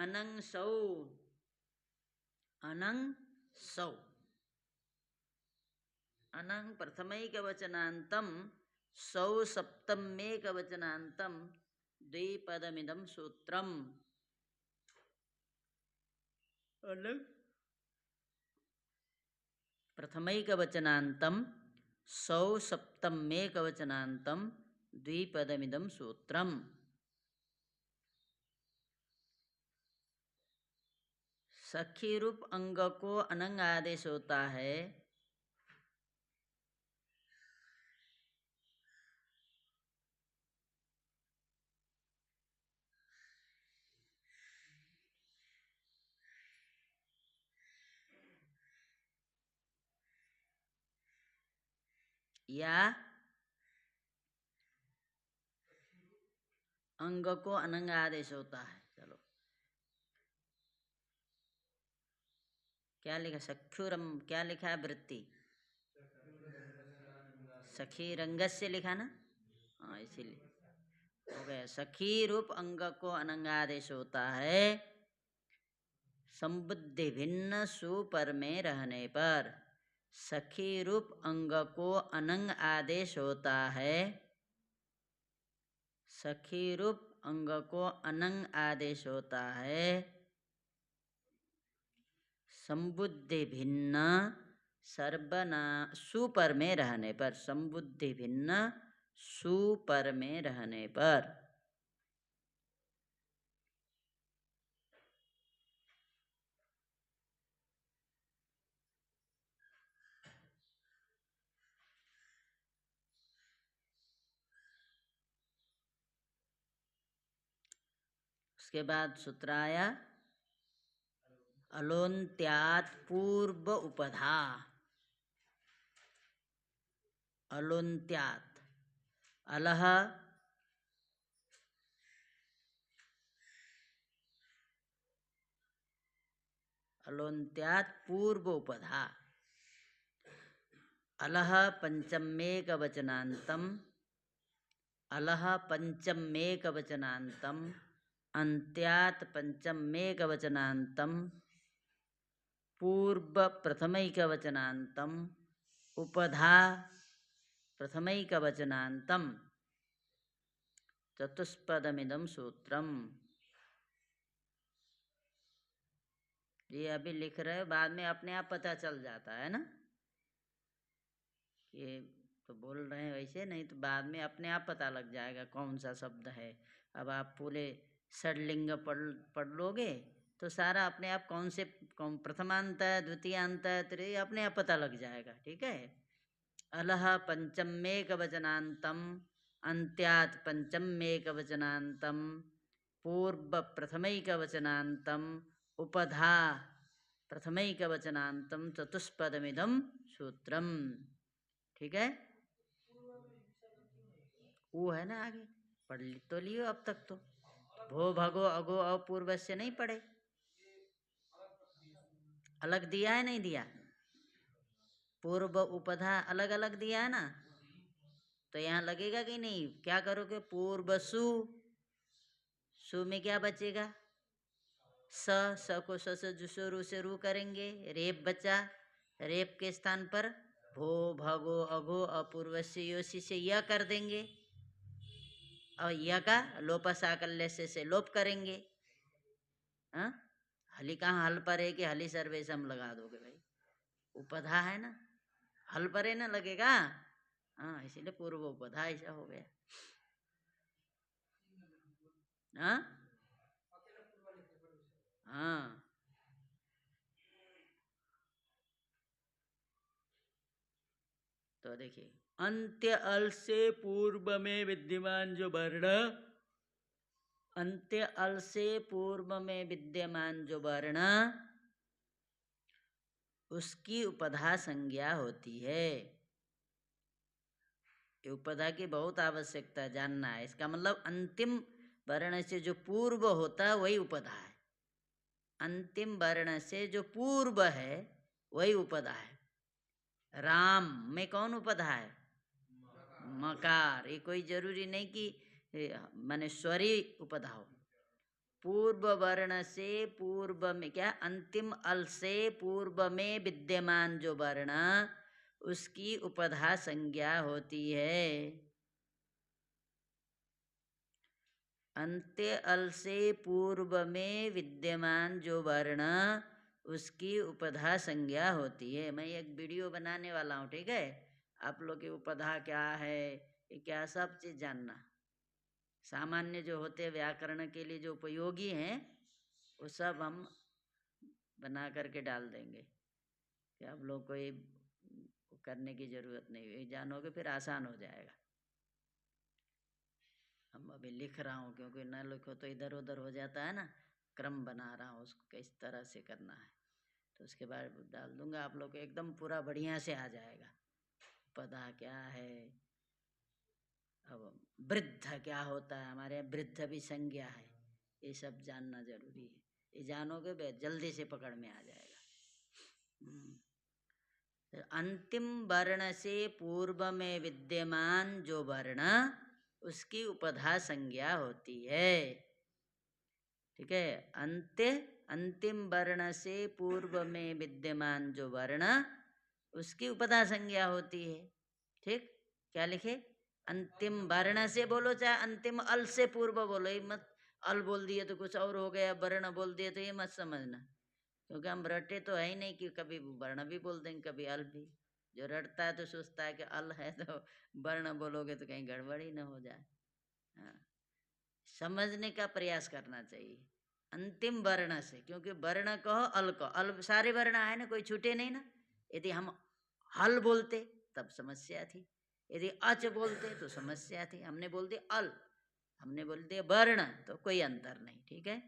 अनंग सौ, अनंग सौ, अनंग प्रथमैकवचनान्तं सौ सप्तम्येकवचनान्तं द्विपदमिदं सूत्रम्। अनंग प्रथमैकवचनान्तं सौ सप्तम्येकवचनान्तं द्विपदमिदं सूत्रम्। सखी रूप अंग को अनंग आदेश होता है। या अंग को अनंग आदेश होता है। चलो क्या लिखा, सख्युरम क्या लिखा है वृत्ति, सखी रंगस्य लिखा ना, हाँ इसीलिए हो गया। सखी रूप अंग को अनंग आदेश होता है संबुद्धि भिन्न सुपर में रहने पर। सखी रूप अंग को अनंग आदेश होता है, सखी रूप अंग को अनंग आदेश होता है संबुद्धि भिन्न सर्वना सुपर में रहने पर, संबुद्धि भिन्न सुपर में रहने पर। उसके बाद सूत्र आया अलोन्त्यात् पूर्व उपधा। अलोन्त्यात् अलह अलोन्त्यात् पूर्व उपधा। अलह पंचमेकवचनान्तं, अलह पंचमेकवचनान्तं अन्त्यात् पंचमेकवचनान्तं पूर्व प्रथमैकवचनान्तं उपधा प्रथमैकवचनान्तं चतुष्पदमिदं सूत्रम्। ये अभी लिख रहे हो, बाद में अपने आप पता चल जाता है ना, ये तो बोल रहे हैं वैसे, नहीं तो बाद में अपने आप पता लग जाएगा कौन सा शब्द है। अब आप पूरे षडलिंग पढ़ लोगे तो सारा अपने आप कौन प्रथमांत है, द्वितीयांत है, तृतीय अपने आप पता लग जाएगा। ठीक है। अलह पंचमेकवचनान्तं अन्त्यात् पंचमेकवचनान्तं पूर्व प्रथमैकवचनान्तं उपधा प्रथमैकवचनान्तं चतुष्पदमिदं सूत्रम्। ठीक है। वो है ना आगे, पढ़ तो लियो अब तक तो। भो भगो अगो अपूर्व से नहीं पढ़े, अलग दिया है नहीं दिया, पूर्व उपधा अलग अलग दिया है ना, तो यहाँ लगेगा कि नहीं, क्या करोगे, पूर्व सु, सु में क्या बचेगा, स को स जुसो रू से रू करेंगे, रेप बचा, रेप के स्थान पर भो भगो अघो अपूर्व से योसी से यह कर देंगे, और यह का लोप साकल्य से लोप करेंगे। हाँ, हली कहाँ हल पर है कि हली सर्वेशम लगा दोगे भाई, उपधा है ना, हल पर है ना लगेगा। हाँ, इसीलिए पूर्व उपधा ऐसा हो गया। हाँ हाँ, तो देखिए अंत्य अल से पूर्व में विद्यमान जो वर्ण, अंत्य अल से पूर्व में विद्यमान जो वर्ण, उसकी उपधा संज्ञा होती है। ये उपधा की बहुत आवश्यकता जानना है। इसका मतलब अंतिम वर्ण से जो पूर्व होता है वही उपधा है, अंतिम वर्ण से जो पूर्व है वही उपधा है। राम में कौन उपधा है, मकार। ये कोई जरूरी नहीं कि माने स्वरी उपधा हो, पूर्व वर्ण से पूर्व में क्या, अंतिम अल से पूर्व में विद्यमान जो वर्ण उसकी उपधा संज्ञा होती है। अंत्य अल से पूर्व में विद्यमान जो वर्ण उसकी उपधा संज्ञा होती है। मैं एक वीडियो बनाने वाला हूँ, ठीक है? आप लोग की उपधा क्या है, ये क्या, सब चीज़ जानना। सामान्य जो होते व्याकरण के लिए जो उपयोगी हैं वो सब हम बना करके डाल देंगे कि आप लोग को ये करने की ज़रूरत नहीं है, जानोगे फिर आसान हो जाएगा। हम अभी लिख रहा हूँ, क्योंकि न लिखो तो इधर उधर हो जाता है ना, क्रम बना रहा हूँ उसको किस तरह से करना है, तो उसके बाद डाल दूंगा, आप लोग को एकदम पूरा बढ़िया से आ जाएगा। पदा क्या है, अब वृद्ध क्या होता है, हमारे यहाँ वृद्ध भी संज्ञा है, ये सब जानना जरूरी है। ये जानोगे जल्दी से पकड़ में आ जाएगा। अंतिम वर्ण से पूर्व में विद्यमान जो वर्ण उसकी उपधा संज्ञा होती है, ठीक है? अंतिम वर्ण से पूर्व में विद्यमान जो वर्ण उसकी उपधा संज्ञा होती है, ठीक? क्या लिखे? अंतिम वर्ण से बोलो, चाहे अंतिम अल से पूर्व बोलो, ये मत अल बोल दिए तो कुछ और हो गया, वर्ण बोल दिए तो ये मत समझना, क्योंकि हम रटे तो है ही नहीं कि कभी वर्ण भी बोल देंगे कभी अल भी। जो रटता है तो सोचता है कि अल है तो वर्ण बोलोगे तो कहीं गड़बड़ी न हो जाए। हाँ, समझने का प्रयास करना चाहिए अंतिम वर्ण से, क्योंकि वर्ण कहो अल कहो, अल सारे वर्ण आए ना, कोई छूटे नहीं ना। यदि हम हल बोलते तब समस्या थी, यदि अच बोलते तो समस्या थी। हमने बोल दिया अल, हमने बोल दिया वर्ण, तो कोई अंतर नहीं, ठीक है?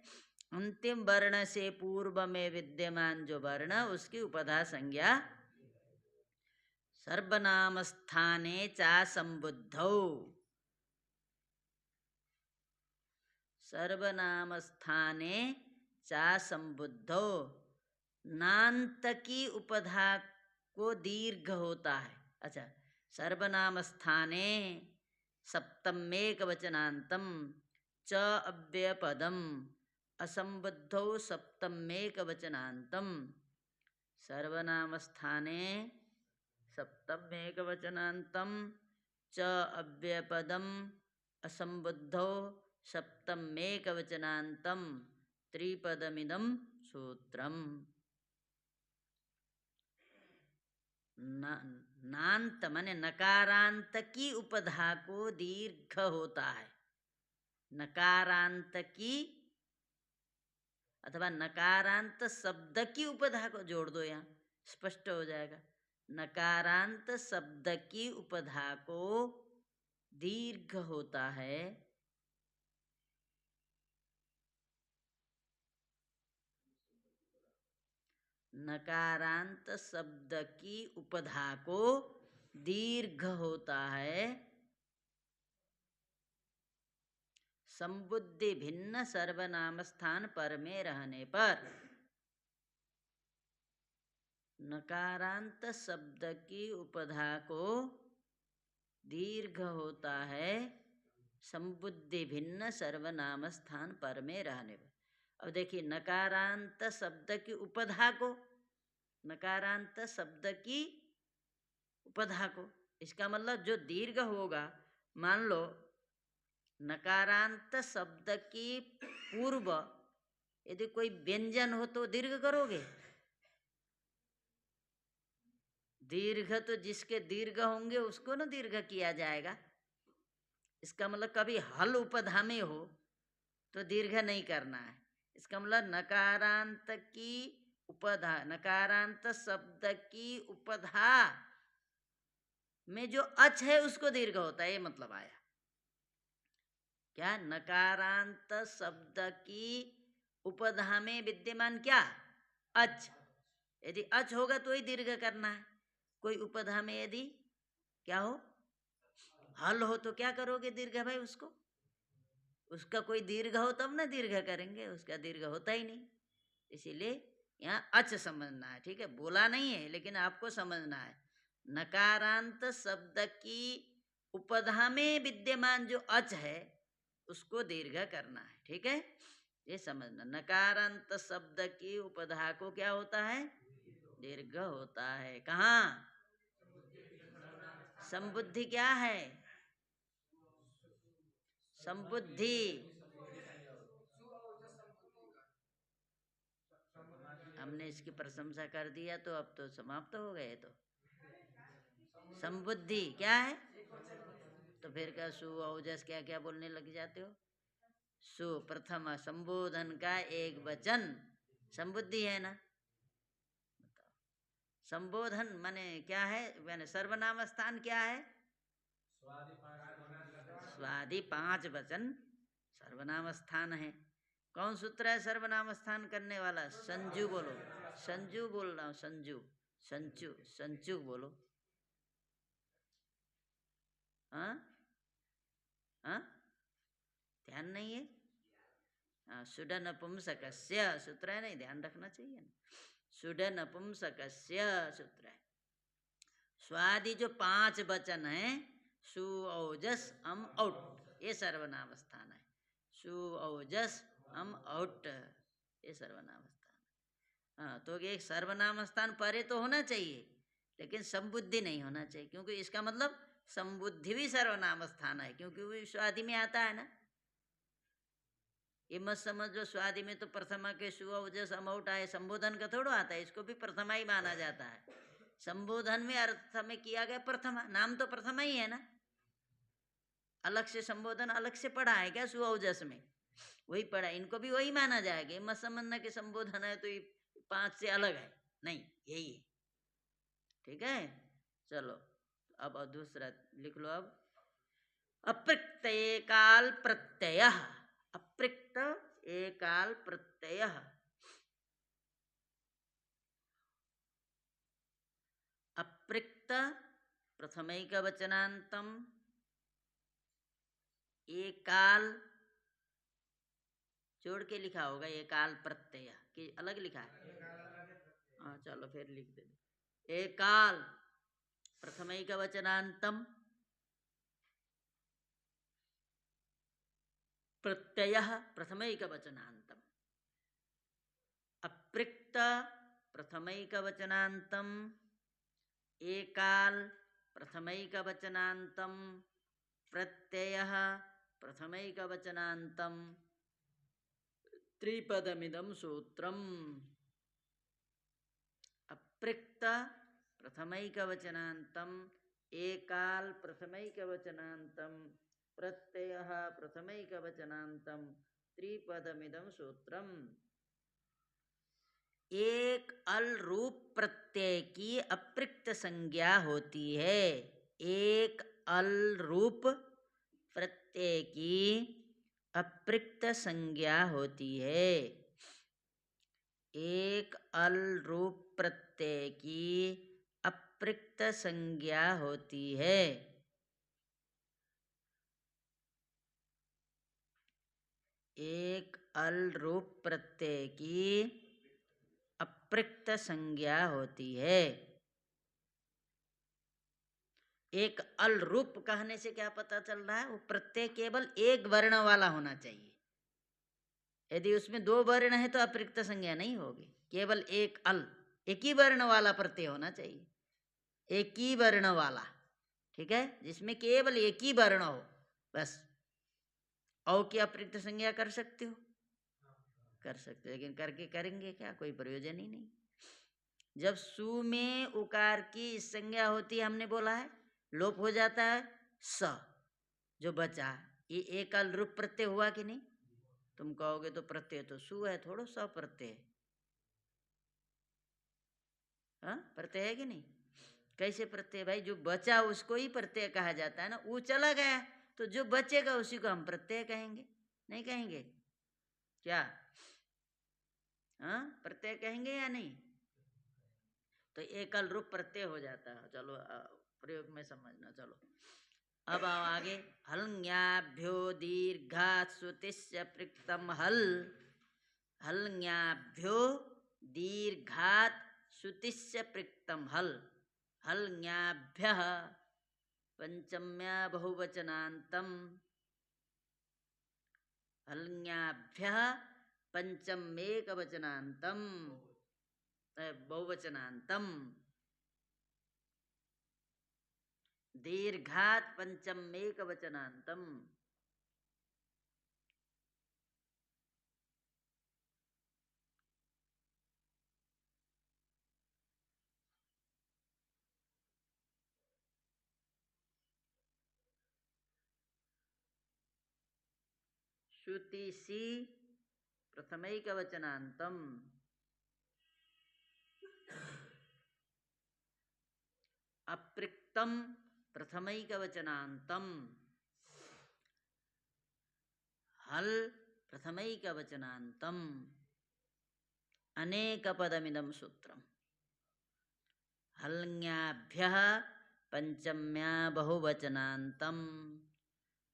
अंतिम वर्ण से पूर्व में विद्यमान जो वर्ण उसकी उपधा संज्ञा सर्वनाम स्थाने चा संबुद्धौ, सर्वनाम स्थाने चा संबुद्धौ, नांत की उपधा को दीर्घ होता है। अच्छा, सर्वनाम स्थाने सप्तमेक वचनांतम च अव्ययपदम असंबुद्धौ सप्तमेक वचनांतम, सर्वनाम स्थाने सप्तमेक वचनांतम च अव्ययपदम असंबुद्धौ सप्तमेक वचनांतम त्रिपदमिदं सूत्रम। नांत माने नकारांत की उपधा को दीर्घ होता है। नकारांत की अथवा नकारांत शब्द की उपधा को जोड़ दो, यहाँ स्पष्ट हो जाएगा। नकारांत शब्द की उपधा को दीर्घ होता है। नकारांत शब्द की उपधा को दीर्घ होता है संबुद्धि भिन्न सर्वनाम स्थान पर में रहने पर। नकारांत शब्द की उपधा को दीर्घ होता है संबुद्धि भिन्न सर्वनाम स्थान पर में रहने पर। अब देखिए, नकारांत शब्द की उपधा को, नकारांत शब्द की उपधा को, इसका मतलब जो दीर्घ होगा, मान लो नकारांत शब्द की पूर्व यदि कोई व्यंजन हो तो दीर्घ करोगे? दीर्घ तो जिसके दीर्घ होंगे उसको ना दीर्घ किया जाएगा। इसका मतलब कभी हल उपधा में हो तो दीर्घ नहीं करना है। इसका मतलब नकारांत की उपधा, नकारांत शब्द की उपधा में जो अच है उसको दीर्घ होता है, ये मतलब आया क्या? नकारांत शब्द की उपधा में विद्यमान क्या? अच। यदि अच होगा तो ही दीर्घ करना है। कोई उपधा में यदि क्या हो, हल हो, तो क्या करोगे दीर्घ भाई? उसको, उसका कोई दीर्घ हो तब ना दीर्घ करेंगे, उसका दीर्घ होता ही नहीं। इसीलिए यहाँ अच समझना है, ठीक है? बोला नहीं है लेकिन आपको समझना है। नकारांत शब्द की उपधा में विद्यमान जो अच है उसको दीर्घ करना है, ठीक है? ये समझना। नकारांत शब्द की उपधा को क्या होता है? दीर्घ होता है। कहाँ? संबुद्धि क्या है? संबुद्धि हमने इसकी प्रशंसा कर दिया तो अब तो समाप्त हो गए। तो संबुद्धि क्या है? तो फिर क्या सु औजस क्या क्या बोलने लग जाते हो? सु प्रथम संबोधन का एक वचन संबुद्धि है ना। संबोधन माने क्या है? माने सर्वनाम स्थान क्या है? स्वादि 5 वचन सर्वनाम स्थान है। कौन सूत्र है सर्वनाम स्थान करने वाला? संजू बोलो। संजू बोल रहा हूँ। संजू संचु संचु बोलो। हाँ हाँ, ध्यान नहीं है। हाँ, सुड नपुंसकस्य सूत्र है, नहीं ध्यान रखना चाहिए ना। सुड नपुंसकस्य सूत्र है। स्वादि जो 5 वचन है सु औजस अम औट, ये सर्वनाम स्थान है। सु औजस अम औट, ये सर्वनाम स्थान। हाँ, तो ये सर्वनाम स्थान परे तो होना चाहिए लेकिन संबुद्धि नहीं होना चाहिए, क्योंकि इसका मतलब संबुद्धि भी सर्वनाम स्थान है, क्योंकि वो स्वादि में आता है ना। ये मत समझ लो स्वादि में तो प्रथमा के सु औजस अमौट आए, संबोधन का थोड़ा आता है, इसको भी प्रथमा ही माना जाता है। संबोधन में अर्थ में किया गया प्रथमा, नाम तो प्रथमा ही है ना। अलग से संबोधन अलग से पढ़ा है क्या? सु औजस में वही पढ़ा, इनको भी वही माना जाएगा। मत समझना कि संबोधन है तो ये 5 से अलग है, नहीं यही है। ठीक है, चलो अब दूसरा लिख लो। अब अपृक्त एकाल प्रत्यय, अपृक्त एकाल प्रत्यय, अपृक्त प्रथमैक वचनांतम एकाल जोड़ के लिखा होगा, एकाल प्रत्यय कि अलग लिखा है? हाँ चलो फिर लिख दे। एकाल प्रथमैक वचनांतम प्रत्यय प्रथमैक वचनांतम, अपृक्त प्रथमैक वचनांतम एकाल प्रथमैक वचनांतम प्रत्यय प्रथमैक वचनांतम त्रिपदमिदं सूत्रम्। अपृक्त प्रथमैक वचनांतम एकाल प्रथमैक वचनांतम प्रत्यय प्रथमैक वचनांतम त्रिपदमिदं सूत्रम। एक अल रूप प्रत्यय की अपृक्त संज्ञा होती है। एक अल रूप प्रत्यय की अपृक्त संज्ञा होती है। एक अल रूप प्रत्यय की अपृक्त संज्ञा होती है। एक अल रूप प्रत्यय की अपृक्त संज्ञा होती है। एक अल रूप कहने से क्या पता चल रहा है? वो प्रत्यय केवल एक वर्ण वाला होना चाहिए। यदि उसमें 2 वर्ण है तो अपृक्त संज्ञा नहीं होगी। केवल एक अल, एक ही वर्ण वाला प्रत्यय होना चाहिए, एक ही वर्ण वाला। ठीक है, जिसमें केवल एक ही वर्ण हो बस। औ की अपृक्त संज्ञा कर सकते हो? कर सकते, लेकिन करके करेंगे क्या? कोई प्रयोजन ही नहीं। जब सु में उकार की संज्ञा होती है, हमने बोला है लोप हो जाता है स, जो बचा ये एक अल रूप प्रत्यय हुआ कि नहीं? तुम कहोगे तो प्रत्यय तो सु है, थोड़ा सा प्रत्यय। हाँ, प्रत्यय है कि नहीं? कैसे प्रत्यय भाई? जो बचा उसको ही प्रत्यय कहा जाता है ना। वो चला गया तो जो बचेगा उसी को हम प्रत्यय कहेंगे, नहीं कहेंगे क्या? हाँ, प्रत्यय कहेंगे या नहीं? तो एकल रूप प्रत्यय हो जाता है। चलो प्रयोग में समझना। चलो अब आओ आगे। हल्ङ्याभ्यो दीर्घात् श्रुतिस्य पृक्तम हल, हल्ङ्याभ्यो दीर्घात् श्रुतिस्य पृक्तम हल, हल्ङ्याभ्यः पंचम्या बहुवचनांतम, हल्ङ्याभ्यः पंचमेकवचनांतम बहुवचनांतम दीर्घात पंचमेकवचनांतम श्रुतिसी प्रथमैकवचनांतम अपृक्तम प्रथमैकवचनांतम हल प्रथमैकवचनांतम अनेकपदमिदं सूत्रम् हल्ङ्याभ्यः पंचम्या बहुवचनांतम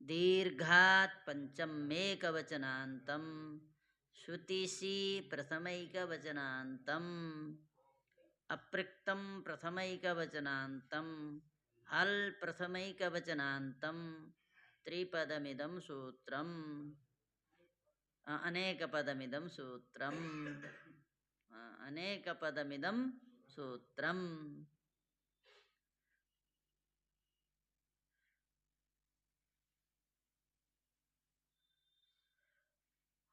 दीर्घात् पंचमेकवचनांतम श्रुतिसी प्रथमैकवचनांतम अपृक्तम प्रथमैकवचनांतम हल प्रथमैकवचनांतम त्रिपदमिदं सूत्रम् अनेकपदमिदं सूत्रम् अनेकपदमिदं सूत्रम्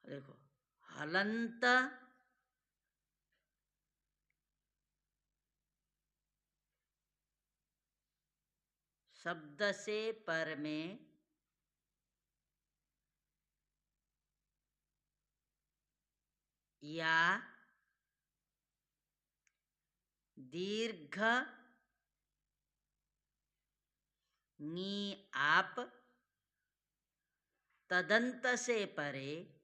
देखो हलंत शब्द से पर में या दीर्घ नी आप तदंत से परे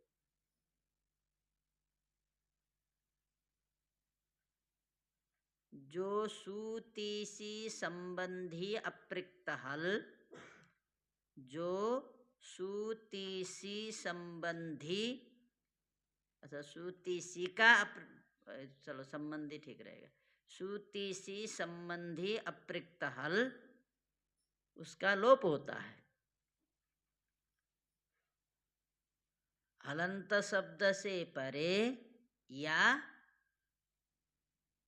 जो सूतीसी संबंधी अपृक्त हल जो सूतीसी संबंधी अच्छा सूतीसी का चलो संबंधी ठीक रहेगा सूतीसी संबंधी अपृक्त हल उसका लोप होता है हलंत शब्द से परे या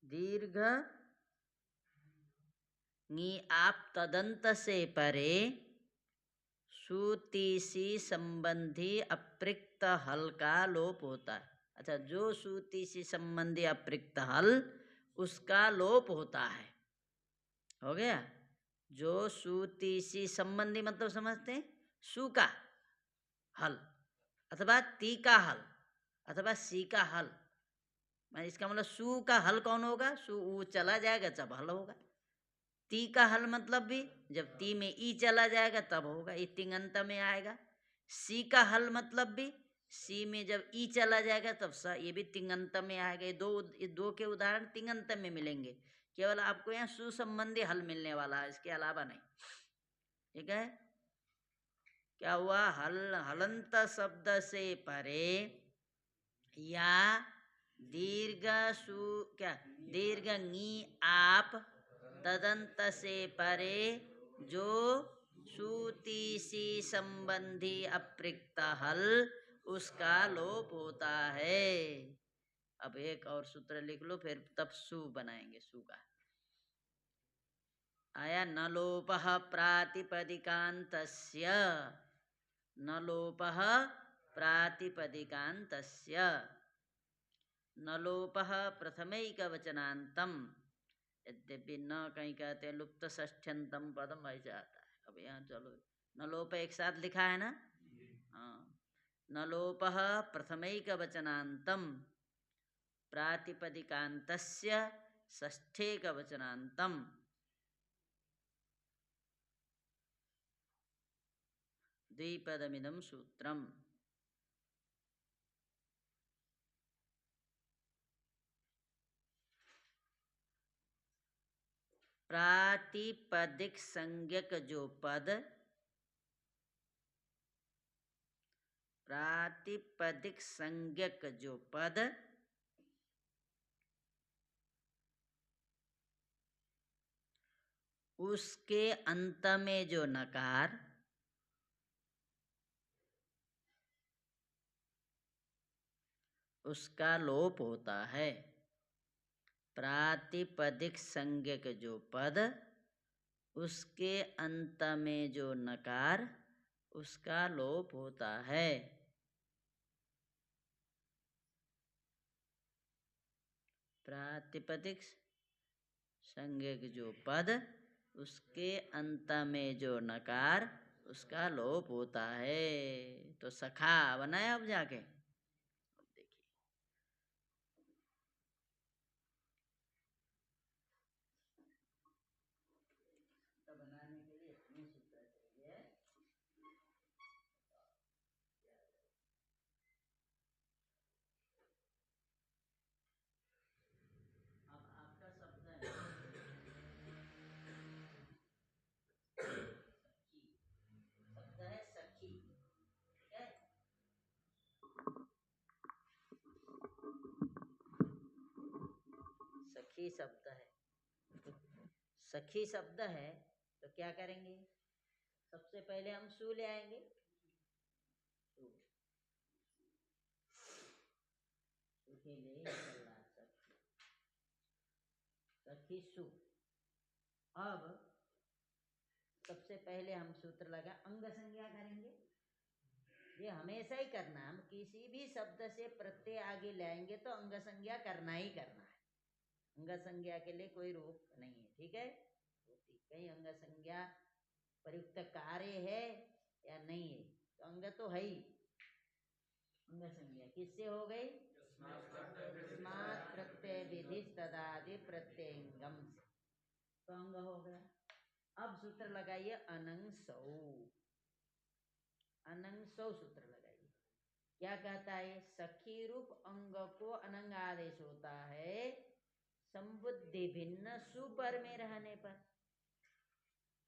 दीर्घ नी आप तदंत से परे सूतीसी संबंधी अपृक्त हल का लोप होता है अच्छा जो सूतीसी संबंधी अपृक्त हल उसका लोप होता है हो गया जो सूतीसी संबंधी मतलब समझते हैं सु का हल अथवा ती का हल अथवा सी का हल इसका मतलब सु का हल कौन होगा सु ऊ चला जाएगा जब हल होगा ती का हल मतलब भी जब ती में ई चला जाएगा तब होगा ये तिंगंत में आएगा सी का हल मतलब भी सी में जब ई चला जाएगा तब सा ये भी तिंगंत में आएगा ये दो के उदाहरण तिंगंत में मिलेंगे केवल आपको यहाँ सुसंबंधी हल मिलने वाला है इसके अलावा नहीं ठीक है क्या हुआ हल हलंत शब्द से परे या दीर्घ सु क्या दीर्घ नी आप तदंत से परे जो सूतीसी संबंधी अपृक्त हल उसका लोप होता है अब एक और सूत्र लिख लो फिर तब सु बनाएंगे सु का आया न लोपः प्रातिपदिकान्तस्य न लोपः प्रातिपदिकान्तस्य न लोपः प्रथमैकवचनान्तम यद्यपि न कहीं कहते हैं लुप्त षष्ठ्यंतम पदम ऐसे आता है अब यहाँ चलो न लोप एक साथ लिखा है ना हाँ न लोपः प्रथमैकवचनान्तम प्रातिपदिकान्तस्य षष्ठेकवचनान्तम द्विपदमिदं सूत्रम् प्रातिपदिक संज्ञक जो पद प्रातिपदिक संज्ञक जो पद उसके अंत में जो नकार उसका लोप होता है। प्रातिपदिक संज्ञक जो पद, उसके अंत में जो नकार, उसका लोप होता है। प्रातिपदिक संज्ञक जो पद, उसके अंत में जो नकार, उसका लोप होता है। तो सखा बनाया अब जाके। अब देखिए, तो बनाने के लिए इतने सूत्र चाहिए। अब आपका शब्द है सखी, शब्द है सखी, ठीक है। सखी शब्द है, सखी शब्द है, तो क्या करेंगे? सबसे पहले हम सु ले आएंगे। सु, सु के लिए ही चल रहा है सखी, सखी सु। अब सबसे पहले हम सूत्र लगा, अंग संज्ञा करेंगे। ये हमेशा ही करना है, हम किसी भी शब्द से प्रत्यय आगे लाएंगे तो अंग संज्ञा करना ही करना है। अंग संज्ञा के लिए कोई रोक नहीं है, ठीक है। कहीं अंग संज्ञा प्रयुक्त कार्य है या नहीं है, तो अंग तो है ही। अंग संज्ञा किससे हो गई? स्मात् प्रत्यय विधि तदादि प्रत्ययंगम से, तो अंग हो गया। अब सूत्र लगाइए अनंग सौ, अनंग सौ सूत्र लगाइए। क्या कहता है? सखी रूप अंग को अनंग आदेश होता है संबुद्धि भिन्न सुपर में रहने पर।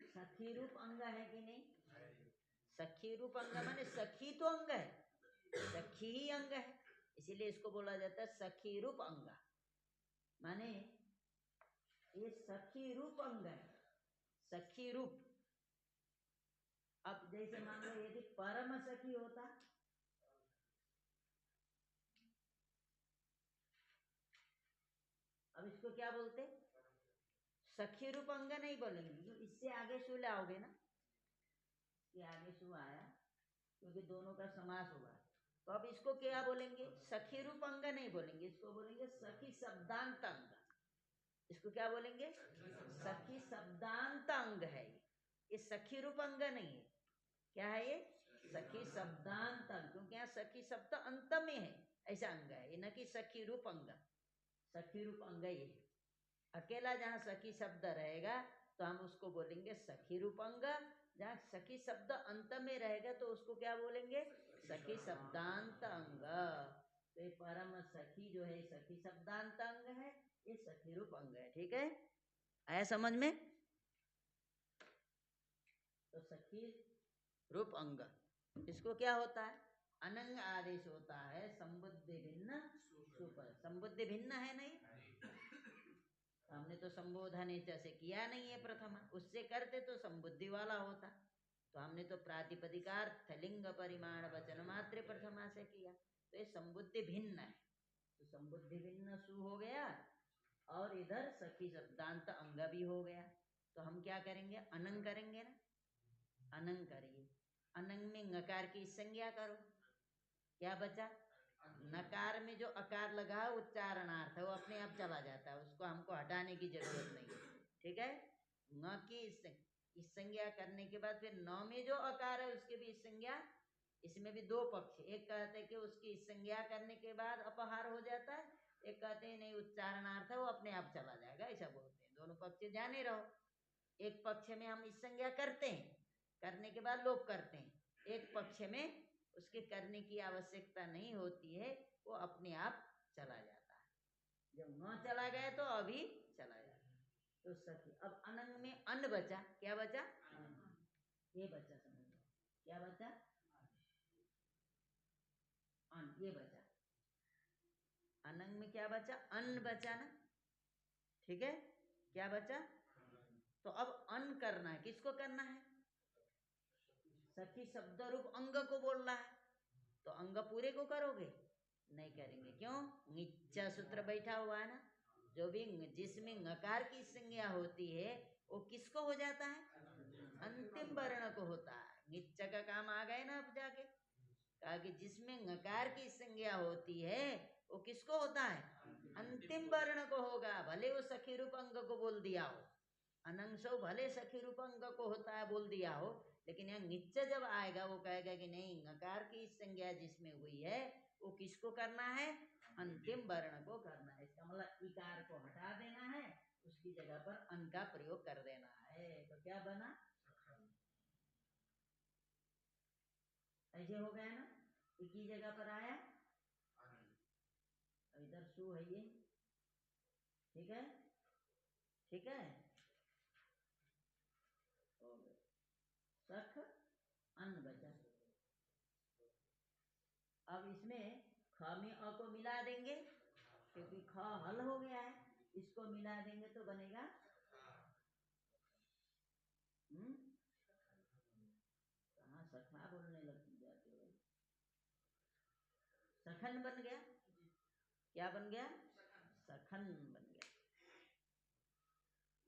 सखी रूप अंग है कि नहीं? सखी रूप अंग माने सखी तो अंग है, सखी ही अंग है, इसीलिए इसको बोला जाता है सखी रूप अंग। माने ये सखी रूप अंग है, सखी रूप। अब जैसे मान लो यदि परम सखी होता, अब इसको क्या बोलते? सखी रूप अंग नहीं बोलेंगे, इससे आगे सु लाओगे ना, इसके आगे सु आया क्योंकि दोनों का समास हुआ, तो अब इसको क्या बोलेंगे? सखी रूप अंग नहीं बोलेंगे, इसको बोलेंगे सखी शब्दांत अंग। इसको क्या बोलेंगे? सखी शब्दांत अंग है ये सखी रूप अंग नहीं है। क्या है ये? सखी शब्दांत अंग, क्योंकि यहाँ सखी शब्द अंत में है, ऐसा अंग है ये, न कि सखी रूप अंग। सखी रूप अंग ये है, अकेला जहाँ सखी शब्द रहेगा तो हम उसको बोलेंगे सखी रूप अंग। जहाँ सखी शब्द अंत में रहेगा तो उसको क्या बोलेंगे? सखी शब्दांत अंग। तो ये परम सखी जो है सखी शब्दांत अंग है, ये सखी रूप अंग है, ठीक है। आया समझ में? तो सखी रूप अंग, इसको क्या होता है? अनंग आदेश होता है संबुद्धि भिन्न सुपर। संबुद्धि भिन्न है नहीं, हमने तो संबोधन से किया नहीं है प्रथमा, उससे करते तो संबुद्धि वाला होता। तो हमने तो प्रातिपदिकार्थ लिंग परिमाण वचन मात्र प्रथमा से किया, तो ये संबुद्धि भिन्न है, तो संबुद्धि भिन्न सु हो गया, और इधर सखी शब्दांत अंग भी हो गया। तो हम क्या करेंगे? अनंग करेंगे ना, अनंग करिए। अनंग में नकार की संज्ञा करो, क्या बचा? नकार में जो अकार लगा है उच्चारणार्थ है, वो अपने आप चला जाता है, उसको हमको हटाने की जरूरत नहीं है, ठीक है। न की इस संज्ञा करने के बाद फिर न में जो अकार है उसके भी इस संज्ञा। इसमें भी दो पक्ष, एक कहते हैं कि उसकी इस संज्ञा करने के बाद अपहार हो जाता है, एक कहते हैं नहीं उच्चारणार्थ है वो अपने आप चला जाएगा, ऐसा बोलते हैं। दोनों पक्ष जाने रहो, एक पक्ष में हम इस संज्ञा करते हैं, करने के बाद लोप करते हैं, एक पक्ष में उसके करने की आवश्यकता नहीं होती है, वो अपने आप चला जाता है। जब न चला गया तो अभी चला जाता है। तो सखी, अब अनंग में अन्न बचा, क्या बचा? ये बचा, समझ लो क्या बचा? अन्न, ये बचा। अनंग में क्या बचा? अन्न बचा ना, ठीक है। क्या बचा? तो अब अन्न करना है, किसको करना है? सखी शब्द रूप अंग को बोल रहा है, तो अंग पूरे को करोगे, नहीं करेंगे। क्यों? ङिच्चा सूत्र बैठा हुआ है ना, जो भी जिसमें ङकार की संज्ञा होती है वो किसको हो जाता है? अंतिम वर्ण को होता है। ङिच्चा का काम आ गए ना अब जाके, कहा कि जिसमें ङकार की संज्ञा होती है वो किसको होता है? अंतिम वर्ण को होगा। भले वो सखी रूप अंग को बोल दिया हो, अनंसो भले सखी रूप अंग को होता है बोल दिया हो, लेकिन यहाँ ङिच्च जब आएगा वो कहेगा कि नहीं, ङकार की संज्ञा जिसमें हुई है वो किसको करना है? अंतिम वर्ण को करना है। इसका मतलब इकार को हटा देना है, उसकी जगह पर अन का प्रयोग कर देना है। तो क्या बना? ऐसे हो गया ना, एक ही जगह पर आया। इधर सु है ये, ठीक है, ठीक है, हो गया। सख अन्न बचा। अब इसमें ख में अ को मिला देंगे, क्योंकि ख हल हो गया है, इसको मिला देंगे तो बनेगा कहाँ सखा बोलने लग जाते हो? सखन बन गया। क्या बन गया? सखन बन गया।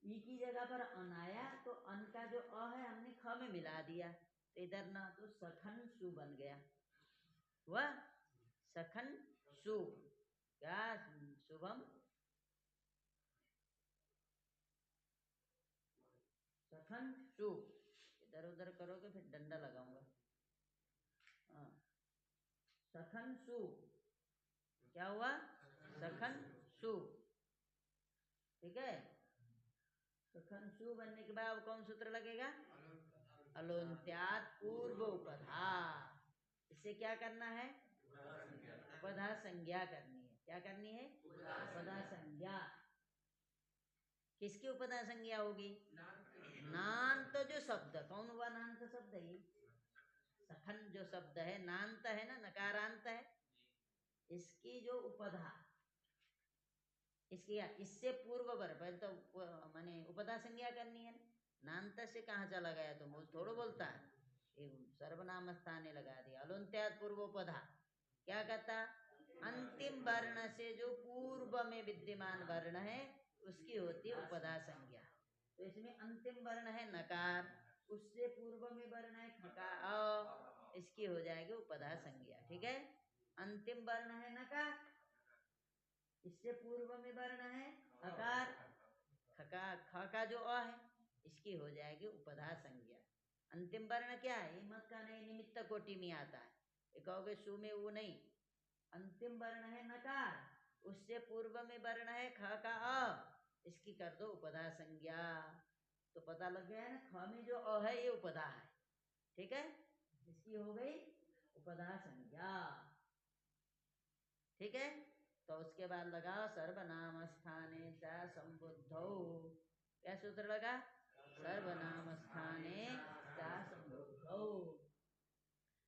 ई की जगह पर अन आया तो अन का जो अ है हमने ख में मिला दिया, तो इधर ना तो सखन सु बन गया। वह सखन सु। क्या शुभम? सखन सु। इधर उधर करोगे फिर डंडा लगाऊंगा। हाँ, सखन सु। क्या हुआ? सखन सु। ठीक है। सखन सु बनने के बाद कौन सूत्र लगेगा? अलोन्त्यात पूर्व उपधा। इससे क्या करना है? उपधा संज्ञा करनी है। क्या करनी है? उपधा संज्ञा। किसकी उपधा संज्ञा होगी? नान्त जो शब्द, कौन हुआ नान्त शब्द? ही सखन जो शब्द है नान्त है ना, नकारांत है, इसकी जो उपधा, इसकी इससे पूर्व पर पहले तो माने उपधा संज्ञा करनी है। नान्त से कहाँ चला गया? तो वो थोड़ा बोलता है, सर्वनाम स्थाने लगा दिया। अलोन्त्यात पूर्वोपधा क्या कहता? अंतिम वर्ण से जो पूर्व में विद्यमान वर्ण है उसकी होती है उपधा संज्ञा। तो इसमें अंतिम वर्ण है नकार, उससे पूर्व में वर्ण है खकार, इसकी हो जाएगी उपधा संज्ञा। ठीक है। अंतिम वर्ण है नकार, इससे पूर्व में वर्ण है अकार, खका ख का जो अ है इसकी हो जाएगी उपधा संज्ञा। अंतिम वर्ण क्या है? ये मत का नहीं, निमित्त कोटि में आता है। ये कहोगे सु में वो नहीं, अंतिम वर्ण है नकार, उससे पूर्व में वर्ण है ख का अ, इसकी कर दो उपधा संज्ञा। तो पता लग गया है ना, ख में जो अ है ये उपधा है। ठीक है, इसकी हो गई उपधा संज्ञा। ठीक है। तो उसके बाद लगा सर्वनाम स्थाने च संबुद्धौ। क्या सूत्र लगा? सर्वनाम स्थाने च संबुद्धौ।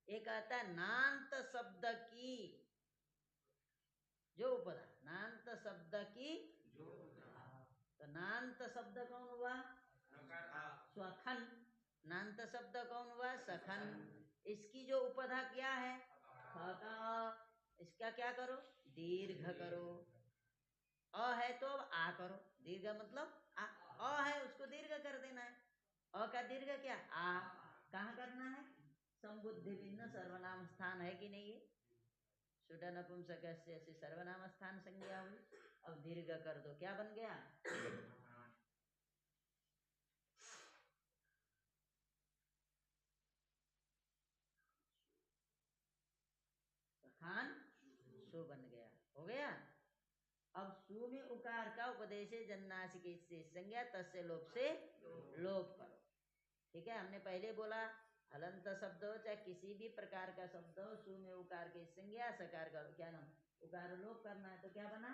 एक आता है नान्त शब्द की जो उपधा, नान्त शब्द की जो उपधा। तो नान्त शब्द कौन हुआ? स्वखन। नान्त शब्द कौन हुआ? सखन। इसकी जो उपधा क्या है? ख का अ। इसका क्या करो? दीर्घ करो। अ है तो अब आ करो, दीर्घ मतलब आ। अ है उसको दीर्घ कर देना है। अ का दीर्घ क्या? आ। कहाँ करना है? संबुद्धि भिन्न सर्वनाम स्थान है कि नहीं? है सुड नपुंसक से सर्वनाम स्थान संज्ञा हुई। अब दीर्घ कर दो, क्या बन गया? खान सु बन गया। हो गया। अब सु में उकार का उपदेश जन्नासिक से संज्ञा तस्य लोप से लोप करो। ठीक है। हमने पहले बोला हलंत शब्द हो चाहे किसी भी प्रकार का शब्द हो, सु में उकार की संज्ञा सकार का क्या नाम उकार लोप करना है। तो क्या बना?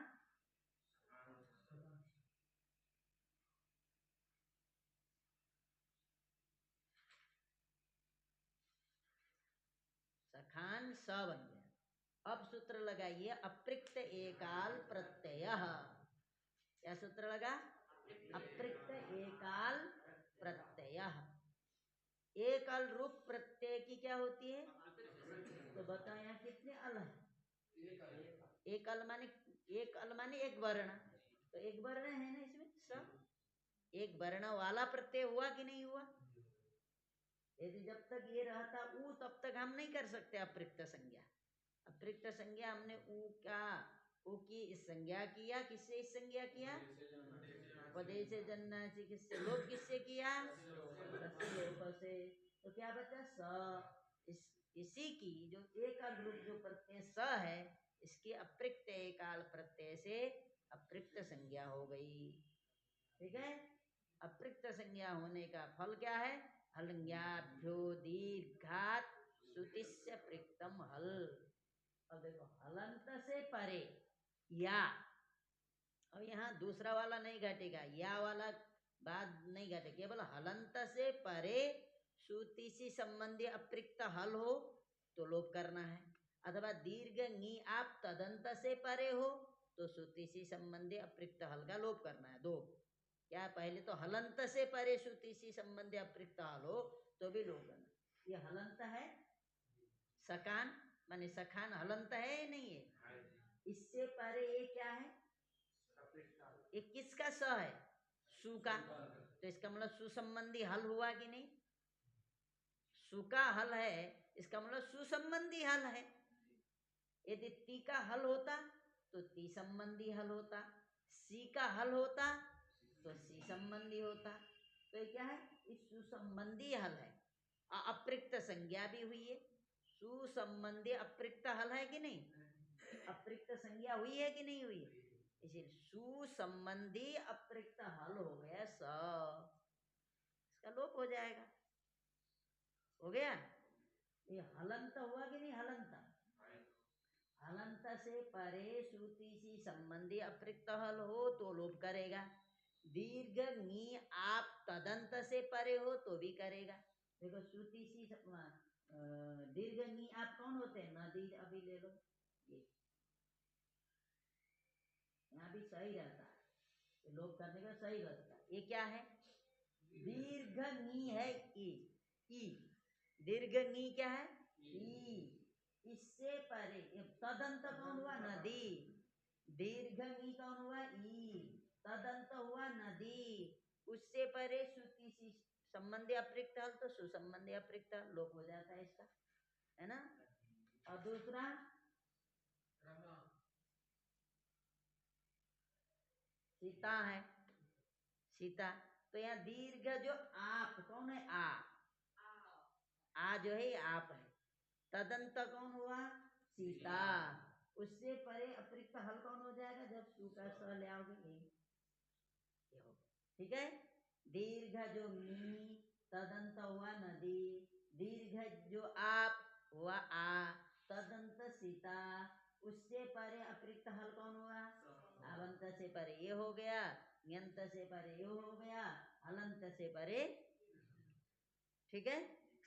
सखान स बन गया। अब सूत्र लगाइए अप्रिक्त एकाल प्रत्यय। क्या सूत्र लगा? अप्रिक्त एकाल प्रत्यय। एकल रूप प्रत्यय की क्या होती है? तो बताओ यहाँ कितने अल है? एक अल माने एक वर्ण, तो एक वर्ण है ना इसमें स, एक वर्ण वाला प्रत्यय हुआ कि नहीं हुआ? यदि जब तक ये रहता ऊ तब तक हम नहीं कर सकते अपृक्त संज्ञा। अपृक्त संज्ञा हमने ऊ का ऊ की इस संज्ञा किया, किससे इस संज्ञा किया? उपदेश जन्नासी, किससे लोप किससे किया? लोप से। तो क्या बचा? स। इसी की जो एकल रूप जो प्रत्यय स है, इसकी अपृक्त एकाल प्रत्यय से अपृक्त संज्ञा हो गई। ठीक है, अपृक्त संज्ञा होने का फल क्या है? हलंग्याभ्यो दीर्घात श्रुतिस्य पृक्तम हल। अब देखो हलंत से परे या, अब यहाँ दूसरा वाला नहीं घटेगा, या वाला बात नहीं घटे, केवल हलंत से परे श्रुति से संबंधी अपृक्त हल हो तो लोप करना है, अथवा दीर्घ नी आप तदंत से परे हो तो श्रुति से संबंधी अपृक्त हल का लोप करना है। दो क्या, पहले तो हलंत से परे श्रुति से संबंधी अपृक्त हल हो तो भी लोप करना। ये हलंत है, सकान माने सखान हलंत है नहीं है, इससे परे ये क्या है? ये किसका स है? सु का, तो इसका मतलब सुसंबंधी हल हुआ कि नहीं? सु का हल है, इसका मतलब सुसंबंधी हल है। यदि ती का हल होता तो ती संबंधी हल होता, सी का हल होता तो सी संबंधी होता। तो ये क्या है? इस सुसंबंधी हल है, अपृक्त संज्ञा भी हुई है। सुसंबंधी अपृक्त हल है कि नहीं? अपृक्त संज्ञा हुई है कि नहीं हुई? इसीलिए सुसंबंधी अपृक्त हल हो गया स, इसका लोप हो जाएगा। हो गया? ये हलंत हुआ कि नहीं? हलंत, हलंत से परे श्रुति सी संबंधी अपृक्त हल हो तो लोप करेगा। दीर्घ नी आप तदंत से परे हो तो भी करेगा। देखो श्रुति सी दीर्घ नी आप कौन होते हैं? नदी, अभी ले लो, ये यहाँ भी सही रहता है, लोप करने का सही रहता है। ये क्या है? दीर्घ नी है ई, दीर्घ नी क्या है? ई, इससे परे तदंत कौन हुआ? नदी। दीर्घ नी कौन हुआ? ई, तदंत हुआ नदी। उससे परे श्रुति सी संबंधी अपृक्त हल तो सुसंबंधी अपृक्त हल लोप हो जाता है इसका, है ना? और दूसरा सीता है, सीता। तो यहाँ दीर्घ जो आप कौन है? आ जो है आप है। तदंत कौन हुआ? सीता। उससे परे अपृक्त हल कौन हो जाएगा? जब सु का स ले आओगे ये होगा। ठीक है, दीर्घ जो मी, तदंत हुआ नदी, दीर्घ जो आप हुआ आ, तदंत सीता, उससे परे अपृक्त हल कौन हुआ? आवंत से परे ये हो गया, न्यंत से परे ये हो गया, हलंत से परे। ठीक है,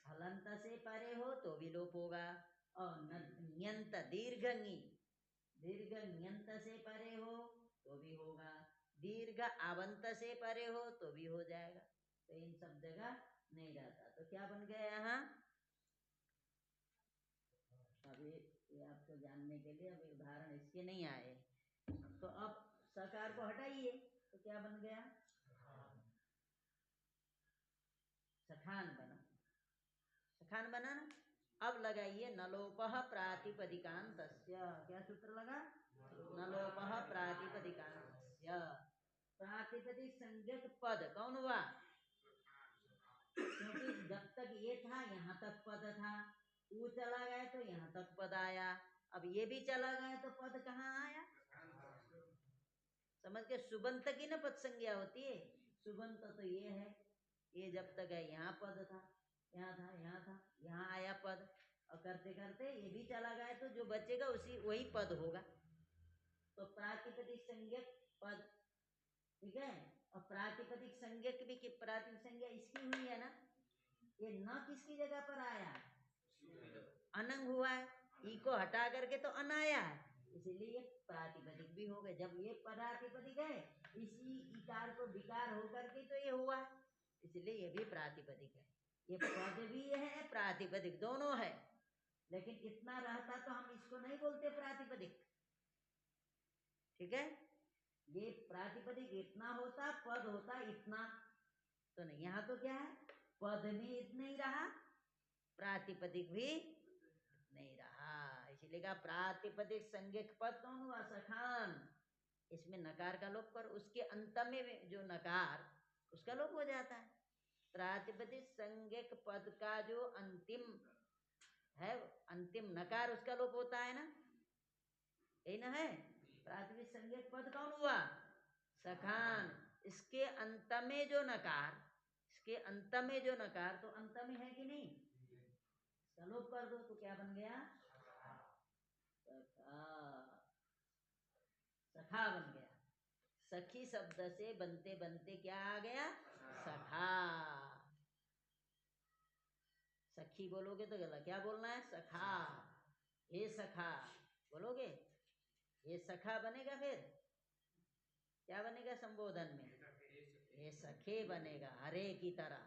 हलंत से परे हो तो भी लोप होगा। और न्यंत दीर्घ नी, दीर्घ न्यंत से परे हो तो भी होगा, दीर्घ आवंत से परे हो तो भी हो जाएगा। तो इन सब जगह नहीं रहता। तो क्या बन गया यहाँ? अभी ये आपको जानने के लिए अभी उदाहरण इसके नहीं आए। तो अब सकार को हटाइए तो क्या बन गया? सखान बना, सखान बना ना। अब लगाइए नलोपह प्रातिपदिकांतस्य। क्या सूत्र लगा? नलोपह प्रातिपदिकांतस्य। प्रातिपदिक संज्ञक पद कौन हुआ? क्योंकि जब तक ये था यहाँ तक पद था, ऊ चला गया तो यहाँ तक पद आया, अब ये भी चला गया तो पद कहाँ आया? समझ के? सुबंत की ना पद संज्ञा होती है। सुबंत तो ये है, ये जब तक है यहाँ पद था, यहाँ था, यहाँ था, यहाँ आया पद, और करते करते ये भी चला गया तो जो बचेगा उसी वही पद होगा। तो प्रातिपदिक संज्ञक पद, ठीक है। और प्रातिपदिक संज्ञक भी कि प्रातिपदिक संज्ञा इसकी हुई है ना, ये न किसकी जगह पर आया? अनंग हुआ है, ई को हटा करके तो अन आया है, इसीलिए ये प्रातिपदिक भी हो गए। जब ये प्रातिपदिक है, इसी इकार को विकार होकर के तो ये हुआ, इसलिए ये भी प्रातिपदिक है। ये पद भी है, प्रातिपदिक दोनों है। लेकिन इतना रहता तो हम इसको नहीं बोलते प्रातिपदिक। ठीक है, ये प्रातिपदिक इतना होता, पद होता इतना तो नहीं। यहाँ तो क्या है, पद में इतना ही रहा, प्रातिपदिक भी नहीं रहा, इसीलिए कहा प्रातिपदिक संज्ञक पद कौन हुआ, सखान। इसमें नकार का लोप कर, उसके अंत में जो नकार उसका लोप हो जाता है। प्रातिपदिक संज्ञक पद का जो अंतिम है, अंतिम नकार, उसका लोप होता है ना, यही ना है। प्रातिपदिक संज्ञक पद कौन हुआ, सखान। इसके अंत में जो नकार, इसके अंत में जो नकार, तो अंत में है कि नहीं, इसका लोप कर दो तो क्या बन गया, सखा, सखा बन गया। सखी शब्द से बनते बनते क्या आ गया, सखा। सखी बोलोगे तो गलत, क्या बोलना है, सखा। हे सखा बोलोगे, हे सखा बनेगा, फिर क्या बनेगा संबोधन में, हे सखे बनेगा, हरे की तरह।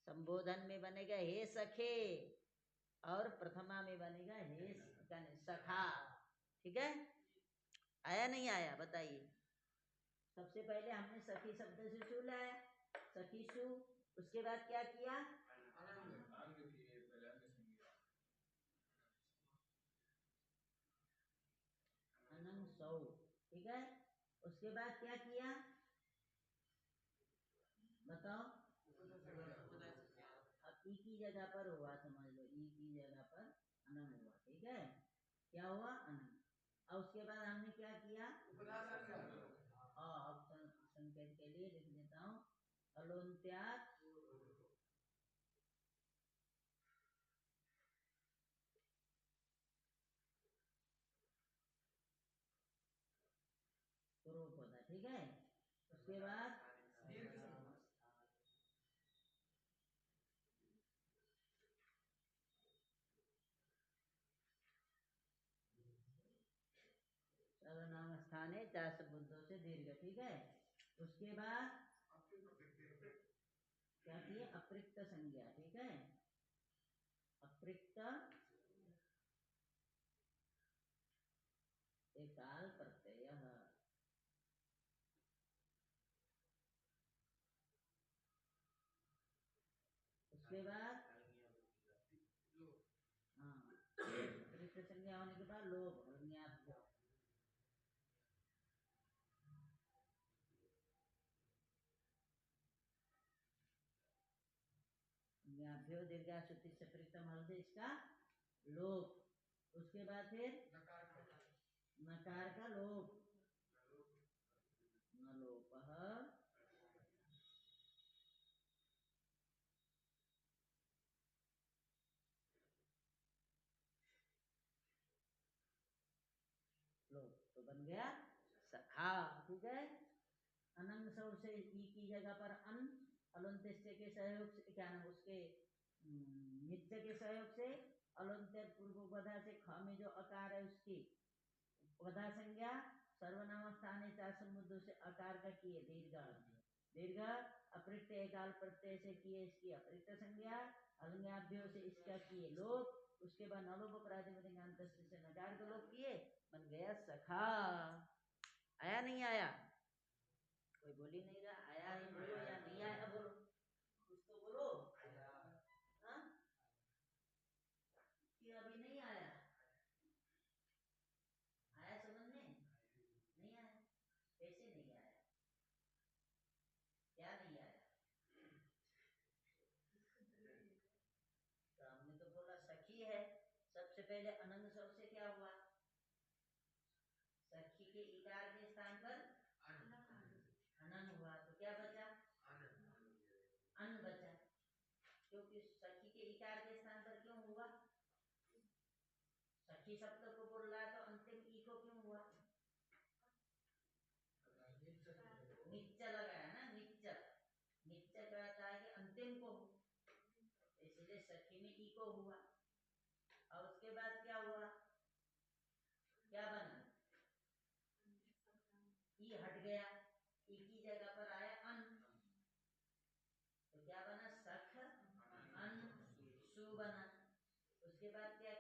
संबोधन में बनेगा हे सखे, और प्रथमा में बनेगा हे सखा। ठीक है, आया नहीं आया बताइए। सबसे पहले हमने सखी शब्द से शु लाया, सखी शु, उसके बाद क्या किया, अनंग सौ। ठीक है, उसके बाद क्या किया बताओ, अब ई की जगह पर हुआ, समझ लो ई की जगह पर अनंग हुआ। ठीक है, क्या हुआ, अनंग। और उसके बाद हमने क्या किया, अब संकेत के लिए लिख देता हूँ, अलोन्त्यात स्वरूप होता है। ठीक है, उसके बाद सर्वनाम स्थाने चार शब्दों से दीर्घ। ठीक है, उसके बाद क्या किए, अप्रिक्त संज्ञा। ठीक है, अप्रिक्त एकाल प्रत्यय। उसके बाद हाँ, अप्रिक्त संज्ञा होने के बाद लोभ, ज्ञाभ्यो दीर्घा श्रुति से प्रीतम हल से इसका लोप। उसके बाद फिर नकार का लोप, न लोप, लोप, तो बन गया सखा। ठीक है, अनंग स्वर से ई की जगह पर अन, अलंत्य के सहयोग से, क्या नाम उसके, नित्य के सहयोग से, अलंत्य पूर्व पदा से ख में जो अकार है उसकी पदा संज्ञा, सर्वनाम स्थान चार समुद्रों से अकार का किए दीर्घ, दीर्घ अप्रिक्त एकाल प्रत्यय से किए इसकी अप्रिक्त संज्ञा, अलंग्याभ्यो से इसका किए लोप। उसके बाद नलोप प्रातिपदिक से नकार का लोप किए, बन गया सखा। आया नहीं आया, कोई बोल ही नहीं रहा, आया ही बोलो या नहीं आया बोलो, कुछ तो बोलो। हाँ, कि अभी नहीं आया, आया समझ में नहीं आया, कैसे नहीं आया, क्या नहीं आया। तो हमने तो बोला सखी है, सबसे पहले अनंग शब्द से क्या हुआ, सखी के इकार के स्थान पर अनंग हुआ, तो क्या बचा, अन बचा। क्योंकि सखी के इकार के स्थान पर क्यों हुआ, सखी शब्द को बोल रहा है तो अंतिम ई को क्यों हुआ, निच्च लगाया ना, निच्च, निच्च कहता है कि अंतिम को, इसलिए सखी में ई को हुआ। और उसके बाद क्या हुआ, क्या बना, ई हट गया, ई की जगह पर आया अन, तो क्या बना, सख अन सु बना। उसके बाद क्या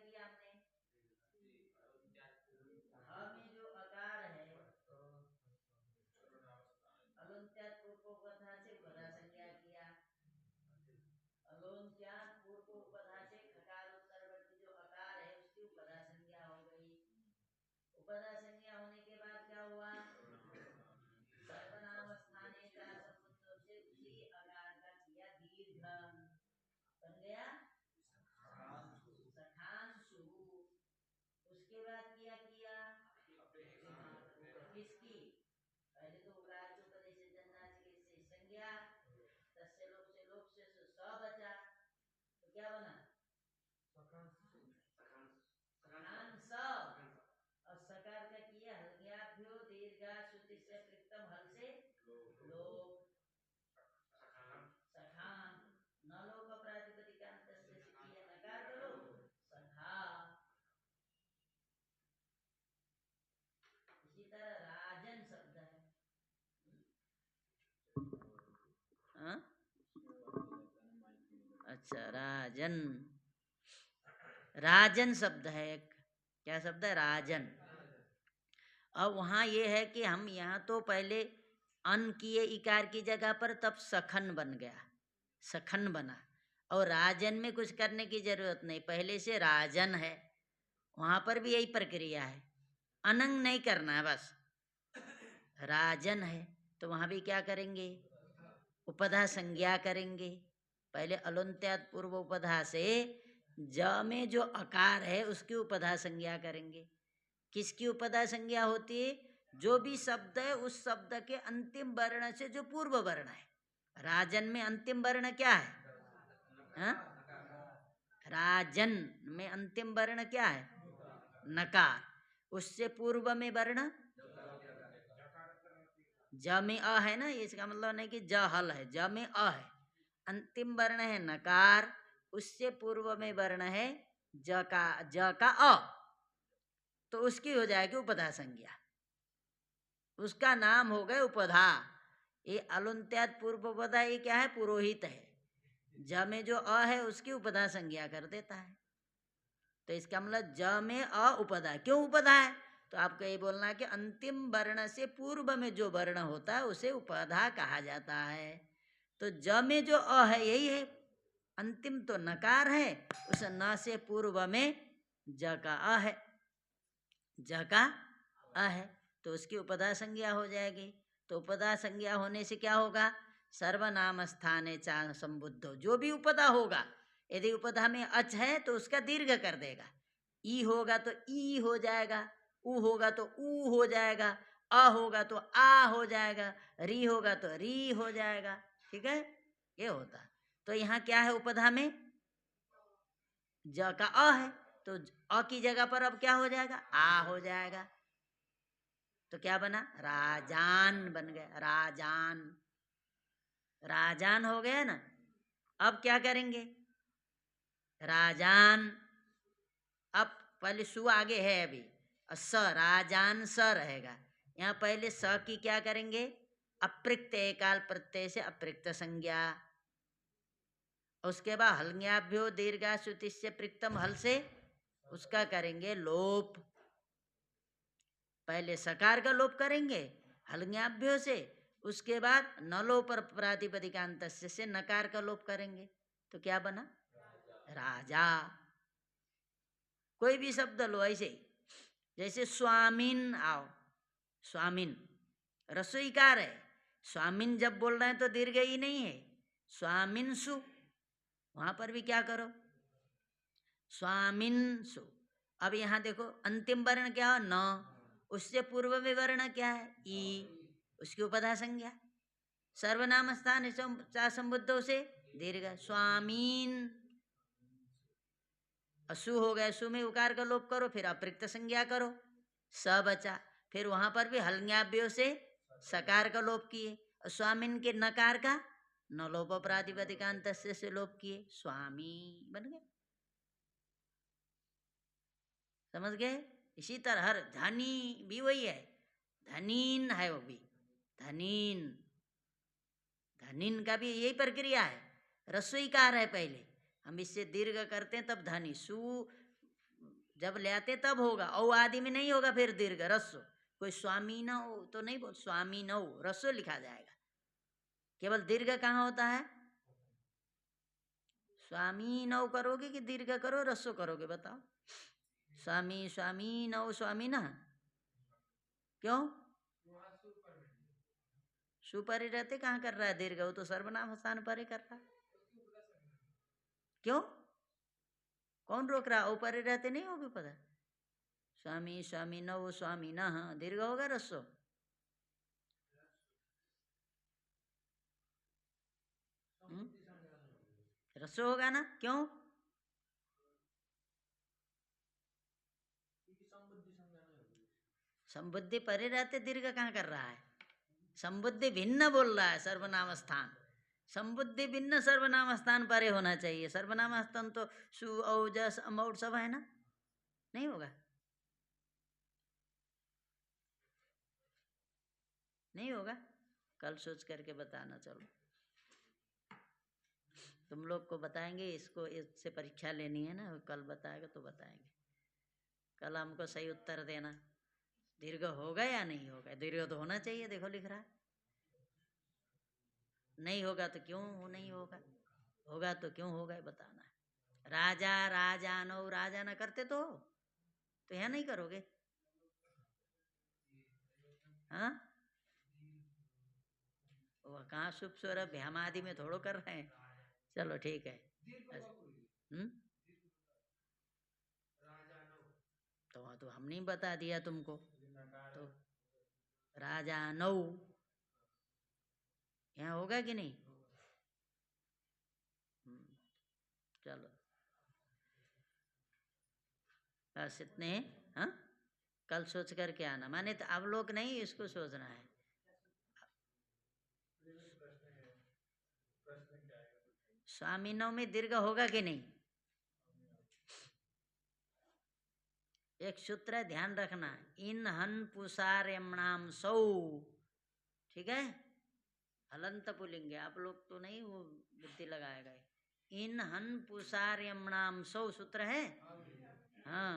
राजन, राजन शब्द है एक, क्या शब्द है? राजन। अब वहाँ ये है कि हम यहाँ तो पहले अन किए इकार की जगह पर, तब सखन बन गया, सखन बना। और राजन में कुछ करने की जरूरत नहीं, पहले से राजन है। वहाँ पर भी यही प्रक्रिया है, अनंग नहीं करना है, बस राजन है। तो वहाँ भी क्या करेंगे? उपधा संज्ञा करेंगे। पहले अलुंत्यात पूर्व उपधा से ज में जो अकार है उसकी उपधा संज्ञा करेंगे। किसकी उपधा संज्ञा होती है? जो भी शब्द है उस शब्द के अंतिम वर्ण से जो पूर्व वर्ण है। राजन में अंतिम वर्ण क्या है? हाँ? राजन में अंतिम वर्ण क्या है? नकार। उससे पूर्व में वर्ण ज में अ है ना, इसका मतलब नहीं कि ज हल है, ज में अ है। अंतिम वर्ण है नकार, उससे पूर्व में वर्ण है ज का अ, तो उसकी हो जाएगी उपधा संज्ञा, उसका नाम हो गए उपधा। ये अलुंत्यात पूर्व उपधा, ये क्या है? पुरोहित है। ज में जो अ है उसकी उपधा संज्ञा कर देता है। तो इसका मतलब ज में अ उपधा। क्यों उपधा है? तो आपको ये बोलना है कि अंतिम वर्ण से पूर्व में जो वर्ण होता है उसे उपधा कहा जाता है। तो ज में जो अ है यही है, अंतिम तो नकार है, उस न से पूर्व में ज का अ है, ज का अ है, तो उसकी उपधा संज्ञा हो जाएगी। तो उपधा संज्ञा होने से क्या होगा? सर्वनाम स्थाने चा संबुद्धो, जो भी उपधा होगा, यदि उपधा में अच है तो उसका दीर्घ कर देगा। ई होगा तो ई हो जाएगा, उ होगा तो ऊ हो जाएगा, अ होगा तो आ हो जाएगा, री होगा तो री हो जाएगा। ठीक है, ये होता। तो यहाँ क्या है? उपधा में ज का अ है, तो अ की जगह पर अब क्या हो जाएगा? आ हो जाएगा। तो क्या बना? राजान बन गया, राजान, राजान हो गया ना। अब क्या करेंगे? राजान, अब पहले सु आगे है अभी, स, राजान स रहेगा। यहाँ पहले स की क्या करेंगे? अप्रिक्त एकाल प्रत्यय से अप्रिक्त संज्ञा। उसके बाद हलज्ञाभ्यो दीर्घा श्रुतिस्य प्रिक्तम, हल से उसका करेंगे लोप। पहले सकार का लोप करेंगे हलज्ञाभ्यो से, उसके बाद नलो पर प्रातिपदिकांत से नकार का लोप करेंगे। तो क्या बना? राजा। कोई भी शब्द लो ऐसे, जैसे स्वामीन आओ, स्वामीन रसोईकार है, स्वामीन जब बोल रहे हैं तो दीर्घ ही नहीं है, स्वामीन सु, वहां पर भी क्या करो? स्वामीन सु। अब यहाँ देखो अंतिम वर्ण क्या हो? न, उससे पूर्व में वर्ण क्या है? ई, उसकी उपधा संज्ञा। सर्वनाम स्थान संबुद्धों से दीर्घ, स्वामीन। असु हो गए, सु में उकार का लोप करो, फिर अप्रिक्त संज्ञा करो, स बचा। फिर वहां पर भी हलज्ञाभ्यो से सकार का लोप किए, स्वामीन के नकार का न लोप प्रातिपदिकांत से लोप किए, स्वामी बन गए। समझ गए? इसी तरह हर धनी भी वही है, धनीन है वो भी, धनीन, धनीन का भी यही प्रक्रिया है। रसोईकार है पहले, हम इससे दीर्घ करते हैं तब धनी, सु जब ले आते तब होगा, औ आदि में नहीं होगा फिर दीर्घ रस्व। कोई स्वामी न हो तो नहीं बोल, स्वामी न हो रस्व लिखा जाएगा। केवल दीर्घ कहाँ होता है? स्वामी नौ करोगे कि दीर्घ करो रस्व करोगे? बताओ। स्वामी, स्वामी नौ, स्वामी ना, क्यों? सुपरि रहते कहाँ कर रहा है दीर्घ? वो तो सर्वनाम स्थान पर ही कर रहा है। क्यों? कौन रोक रहा? ऊपर रहते नहीं होगी पता? स्वामी, स्वामी नौ, स्वामी न, दीर्घ होगा रस्व। रस्व होगा ना, क्यों? संबुद्धि परे रहते दीर्घ कहाँ कर रहा है? संबुद्धि भिन्न बोल रहा है, सर्वनाम स्थान संबुद्धि भिन्न, सर्वनाम स्थान परे होना चाहिए। सर्वनाम स्थान तो सु औजस अमौट सब है ना, नहीं होगा? नहीं होगा, कल सोच करके बताना। चलो। तुम लोग को बताएंगे, इसको इससे परीक्षा लेनी है ना, कल बताएगा तो बताएंगे। कल हमको सही उत्तर देना, दीर्घ होगा या नहीं होगा। दीर्घ तो होना चाहिए, देखो लिख रहा है। नहीं होगा तो क्यों नहीं होगा, होगा तो क्यों होगा बताना है। राजा राजानो, राजा ना करते तो यहाँ नहीं करोगे। हाँ, वो कहाँ शुभ स्वर भ्याम आदि में थोड़ो कर रहे हैं। चलो ठीक है। तो हम नहीं बता दिया तुमको। तो राजानो यहाँ होगा कि नहीं। चलो बस इतने। हाँ, कल सोच करके आना, माने तो अब लोग नहीं, इसको सोचना है। स्वामीनों में दीर्घ होगा कि नहीं। एक सूत्र ध्यान रखना, इन हन पुषार्यमणाम सौ, ठीक है। हलंत पुलिंगे, आप लोग तो नहीं वो बुद्धि लगाएगा। इन हन पुषार्यमणाम सौ सूत्र है। हाँ,